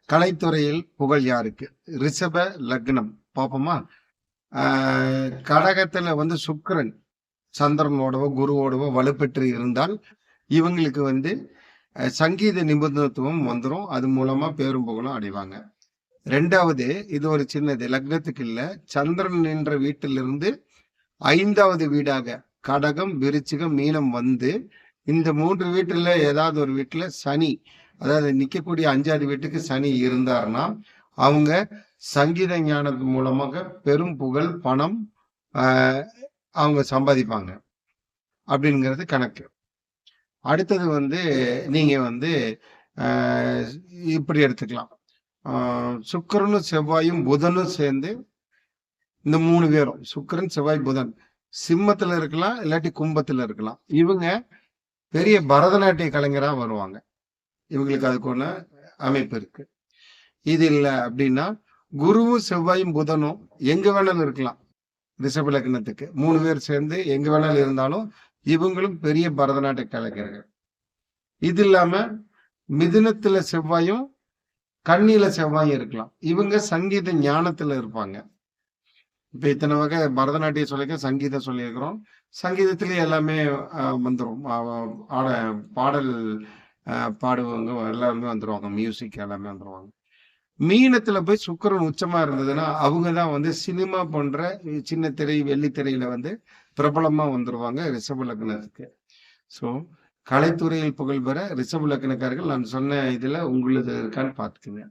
கலைத்துறையில் புகழ் யாருக்கு? ரிஷப லக்னம் பார்ப்போமா? கடகத்துல வந்து சுக்கிரன் சந்திரனோடவோ குருவோடவோ வலுப்பெற்று இருந்தால் இவங்களுக்கு வந்து சங்கீத நிபுணத்துவம் வந்துடும். அது மூலமா பேரும் புகழும் அடைவாங்க. ரெண்டாவது, இது ஒரு சின்னது, லக்னத்துக்கு இல்ல, சந்திரன் நின்ற வீட்டிலிருந்து 5வது வீடாக கடகம், விருச்சிகம், மீனம் வந்து இந்த 3 வீட்டுல ஏதாவது ஒரு வீட்டுல சனி, அதாவது நிக்கக்கூடிய 5வது வீட்டுக்கு சனி இருந்தாருன்னா அவங்க சங்கீத ஞானத்து மூலமாக பெரும் புகழ், பணம் அவங்க சம்பாதிப்பாங்க அப்படிங்கிறது கணக்கு. அடுத்தது வந்து நீங்க வந்து இப்படி எடுத்துக்கலாம். சுக்கிரனும் செவ்வாயும் புதனும் சேர்ந்து இந்த 3 பேரும், சுக்கிரன் செவ்வாய் புதன், சிம்மத்துல இருக்கலாம் இல்லாட்டி கும்பத்துல இருக்கலாம். இவங்க பெரிய பரதநாட்டிய கலைஞரா வருவாங்க. இவங்களுக்கு அதுக்கு ஒண்ணு அமைப்பு இருக்கு. இது இல்லை அப்படின்னா குருவும் செவ்வாயும் புதனும் எங்க வேணாலும் இருக்கலாம். ரிஷப லக்னத்துக்கு 3 பேர் சேர்ந்து எங்க வேணாலும் இருந்தாலும் இவங்களும் பெரிய பரதநாட்டிய கலைஞர்கள். இது இல்லாம மிதுனத்துல செவ்வாயும் கண்ணில செவ்வாயும் இருக்கலாம். இவங்க சங்கீத ஞானத்துல இருப்பாங்க. இப்ப இத்தனை வகை பரதநாட்டியம் சொல்லிக்க, சங்கீதம் சொல்லியிருக்கிறோம். சங்கீதத்திலே எல்லாமே வந்துடும். பாடல் பாடுவவங்க எல்லாருமே வந்துருவாங்க. மியூசிக் எல்லாமே வந்துருவாங்க. மீனத்துல போய் சுக்கிரன் உச்சமா இருந்ததுன்னா அவங்கதான் வந்து சினிமா போன்ற சின்ன திரை, வெள்ளித்திரையில வந்து பிரபலமா வந்துருவாங்க ரிஷப லக்னத்துக்கு. ஸோ கலைத்துறையில் புகழ் பெற ரிஷப லக்னக்காரர்கள் நான் சொன்ன இதுல உங்களுக்கு இருக்கான்னு பாத்துக்குங்க.